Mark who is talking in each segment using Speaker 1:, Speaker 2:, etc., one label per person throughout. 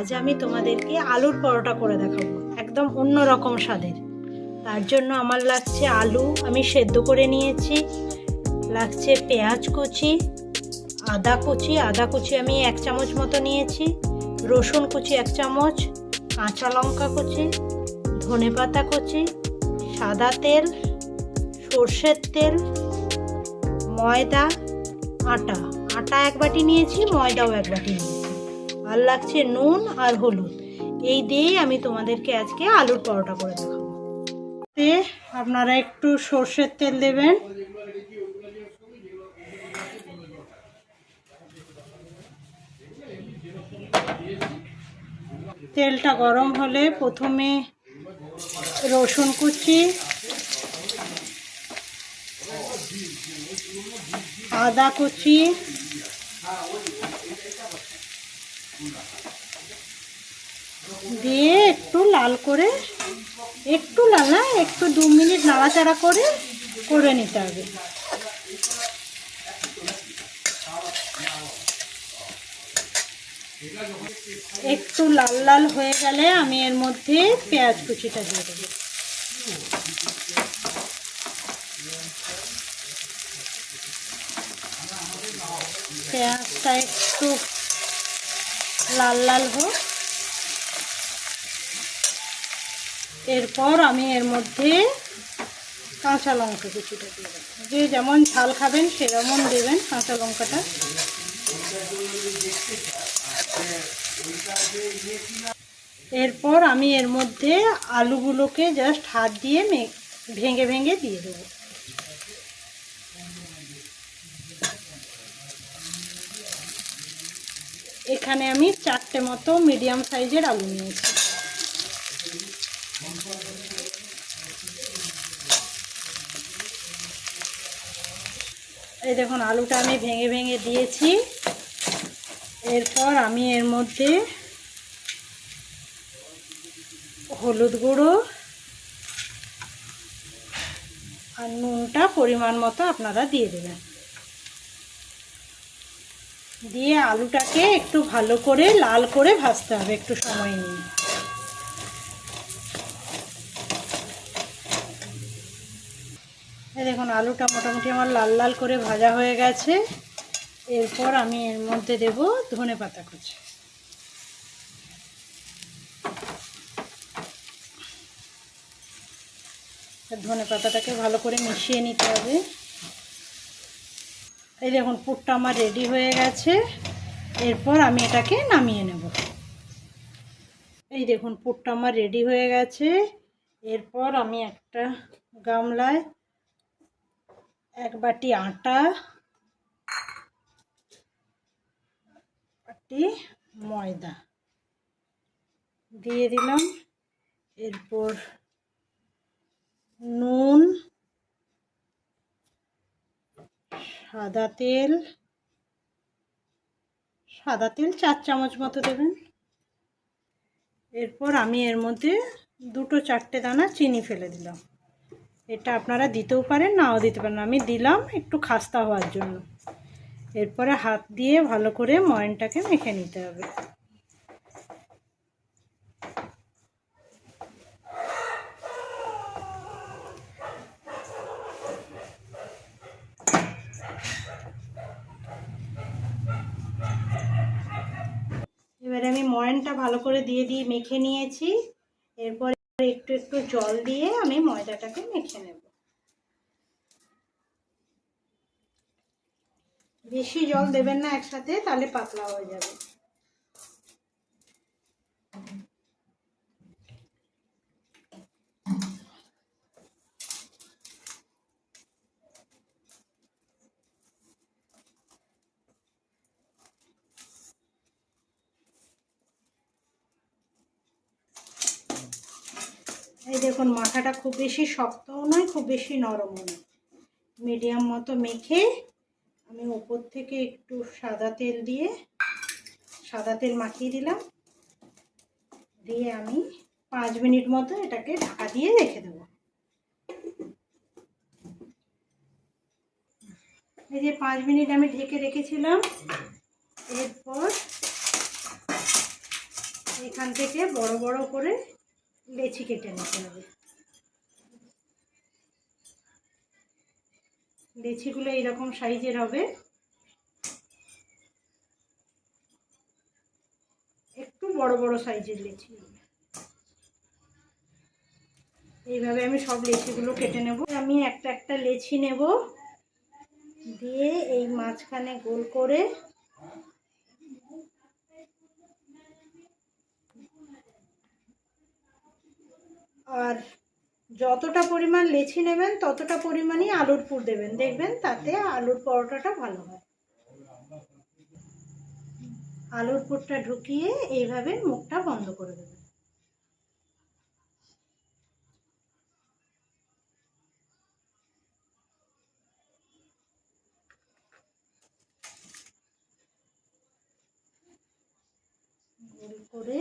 Speaker 1: আজ আমি তোমাদেরকে আলুর পরোটা করে দেখাবো, একদম অন্য রকম স্বাদের। তার জন্য আমার লাগছে আলু, আমি সেদ্ধ করে নিয়েছি। লাগছে পেঁয়াজ কুচি, আদা কুচি আমি 1 চামচ মতো নিয়েছি, রসুন কুচি 1 চামচ, কাঁচা লঙ্কা কুচি, ধনেপাতা কুচি, সাদা তেল, সর্ষের তেল, ময়দা, আটা 1 বাটি নিয়েছি, ময়দাও 1 বাটি নিয়েছি, আর লাগছে নুন আর হলুদ। এই দিয়েই আমি তোমাদেরকে আজকে আলুর পরোটা করে দেখাবো। আপনারা একটু সর্ষের তেল দেবেন। তেলটা গরম হলে প্রথমে রসুন কুচি, আদা কুচি, দিয়ে একটু লাল করে, একটু লাল না, একটু 2 মিনিট নাড়াচাড়া করে নিতে হবে। একটু লাল লাল হয়ে গেলে আমি এর মধ্যে পেঁয়াজ কুচিটা দিয়ে দেবো। পেঁয়াজটা একটু লাল লাল হোক, এরপর আমি এর মধ্যে কাঁচা লঙ্কা কুচিটা দিয়ে দেবো। যে যেমন ঝাল খাবেন সেরকম দেবেন কাঁচা লঙ্কাটা। এরপর আমি এর মধ্যে আলুগুলোকে জাস্ট হাত দিয়ে ভেঙে ভেঙে দিয়ে দেবো। এখানে আমি 4টে মতো মিডিয়াম সাইজের আলু নিয়েছি। এই দেখুন আলুটা আমি ভেঙে ভেঙে দিয়েছি। এরপর আমি এর মধ্যে হলুদ গুঁড়ো আর নুনটা পরিমাণ মতো আপনারা দিয়ে দেবেন। দিয়ে আলুটাকে একটু ভালো করে লাল করে ভাজতে হবে একটু সময় নিয়ে। এই দেখুন আলুটা মোটামুটি আমার লাল লাল করে ভাজা হয়ে গেছে। এরপর আমি এর মধ্যে দেব ধনেপাতা কুচি। ধনেপাতাটাকে ভালো করে মিশিয়ে নিতে হবে। এই দেখুন পুরটা আমার রেডি হয়ে গেছে। এরপর আমি এটাকে নামিয়ে নেব। এই দেখুন পুরটা আমার রেডি হয়ে গেছে। এরপর আমি একটা গামলায় 1 বাটি আটা, বাটি ময়দা দিয়ে দিলাম। এরপর নুন, সাদা তেল 4 চামচ মতো দেবেন। এরপর আমি এর মধ্যে 2-4টে দানা চিনি ফেলে দিলাম। এটা আপনারা দিতেও পারেন, নাও দিতে পারেন, আমি দিলাম একটু খাস্তা হওয়ার জন্য। এরপরে হাত দিয়ে ভালো করে ময়নটাকে মেখে নিতে হবে। এবারে আমি ময়নটা ভালো করে দিয়ে মেখে নিয়েছি। এরপরে একটু একটু জল দিয়ে আমি ময়দাটাকে মেখে নেব। বেশি জল দেবেন না একসাথে, তাহলে পাতলা হয়ে যাবে। এই দেখুন মাথাটা খুব বেশি শক্তও নয়, খুব বেশি নরমও নয়, মিডিয়াম মতো মেখে আমি উপর থেকে একটু সাদা তেল মাখিয়ে দিলাম। দিয়ে আমি 5 মিনিট মতো এটাকে ঢাকা দিয়ে রেখে দেব। এই যে 5 মিনিট আমি ঢেকে রেখেছিলাম। এরপর এখান থেকে বড় বড় করে লেচি কেটে নিতে হবে। লেচিগুলো এইরকম সাইজের হবে, একটু বড় বড় সাইজের লেচি হবে। এইভাবে আমি সব লেচিগুলো কেটে নেব। আমি একটা একটা লেচি নেব, দিয়ে এই মাঝখানে গোল করে আর যতটা পরিমাণ লেচি নেবেন ততটা পরিমাণই আলুর পুর দেবেন, দেখবেন তাতে আলুর পরোটাটা ভালো হয়। আলুর পুরটা ঢুকিয়ে এইভাবে মুখটা বন্ধ করে দেবেন। গোল করে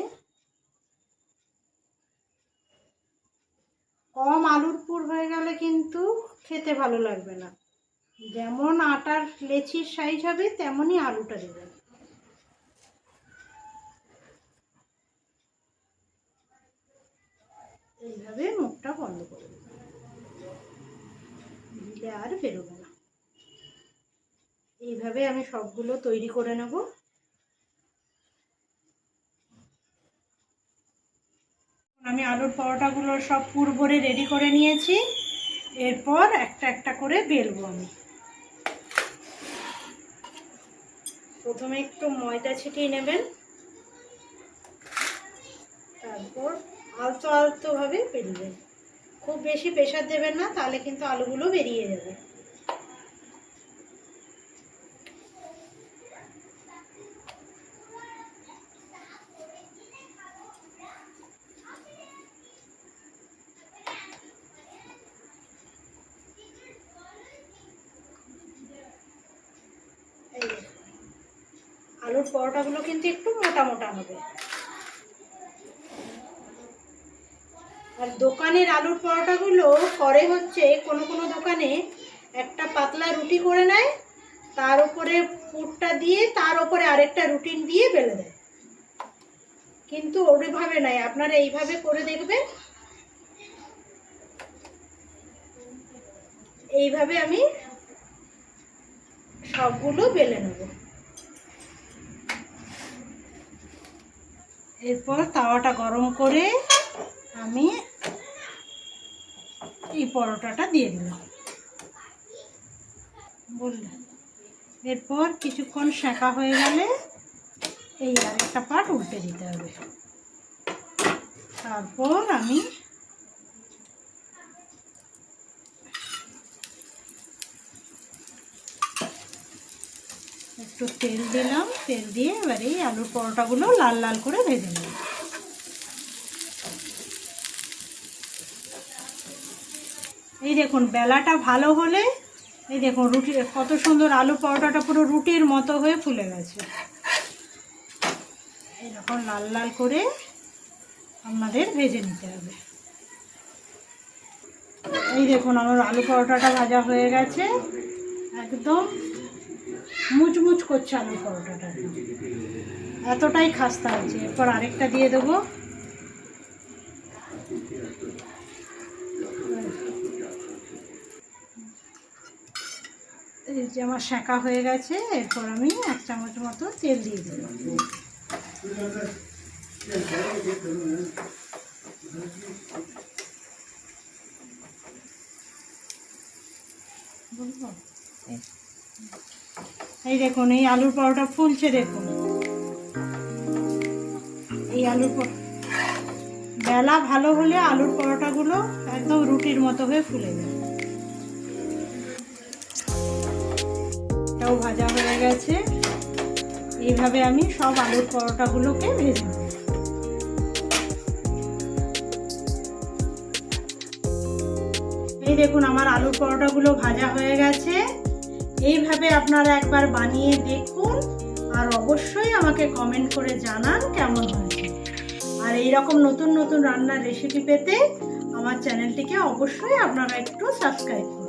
Speaker 1: কম আলুর পুর হয়ে গেলে কিন্তু খেতে ভালো লাগবে না। যেমন আটার লেচির সাইজ হবে তেমনই আলুটা দেবেন। এইভাবে মুখটা বন্ধ করে দেবেন, দিলে আর বেরোবে না। এইভাবে আমি সবগুলো তৈরি করে নেব। আমি আলুর পরোটাগুলো সব পুর ভরে রেডি করে নিয়েছি। এরপর একটা একটা করে বেলবো আমি। প্রথমে একটু ময়দা ছিটিয়ে নেবেন, তারপর আলতো আলতো ভাবে বেলবেন। খুব বেশি প্রেসার দেবেন না, তাহলে কিন্তু আলুগুলো বেরিয়ে যাবে। আলুর পরোটাগুলো কিন্তু একটু মোটা মোটা হবে। আর দোকানের আলুর পরোটাগুলো করে হচ্ছে, কোনো কোনো দোকানে একটা পাতলা রুটি করে নেয়, তার উপরে পুরটা দিয়ে তার উপরে আরেকটা রুটি দিয়ে বেলে দেয়। কিন্তু ওইভাবে নাই, আপনারা এইভাবে করে দেখবেন। এইভাবে আমি সবগুলো বেলে নেব। এরপর তাওয়াটা গরম করে আমি এই পরোটাটা দিয়ে দিলাম, বুঝলেন। এরপর কিছুক্ষণ সেঁকা হয়ে গেলে এই আরেকটা পাট উল্টে দিতে হবে। তারপর আমি একটু তেল দিলাম, তেল দিয়ে এবারে এই আলুর পরোটাগুলো লাল লাল করে ভেজে নেব। এই দেখুন বেলাটা ভালো হলে এই দেখুন রুটি কত সুন্দর আলু পরোটাটা পুরো রুটির মতো হয়ে ফুলে গেছে। এরকম লাল লাল করে আমাদের ভেজে নিতে হবে। এই দেখুন আমার আলু পরোটাটা ভাজা হয়ে গেছে, একদম মুচমুচ করছে আলু পরোটাটা, এতটাই খাস্তা আছে। এরপর আরেকটা দিয়ে দেবো। এই যে আমার সেঁকা হয়ে গেছে, এরপর আমি 1 চামচ মতো তেল দিয়ে দেবো। এই দেখুন এই আলুর পরোটা ফুলছে, দেখুন এই আলুর বেলা ভালো হলে আলুর পরোটাগুলো একদম রুটির মতো হয়ে ফুলে যায়। এটাও ভাজা হয়ে গেছে। এইভাবে আমি সব আলুর পরোটাগুলোকে ভেজে নেব। এই দেখুন আমার আলুর পরোটাগুলো ভাজা হয়ে গেছে। এইভাবে আপনারা একবার বানিয়ে দেখুন, আর অবশ্যই আমাকে কমেন্ট করে জানান কেমন হয়েছে। আর এইরকম নতুন নতুন রান্নার রেসিপি পেতে আমার চ্যানেলটিকে অবশ্যই আপনারা একটু সাবস্ক্রাইব করুন।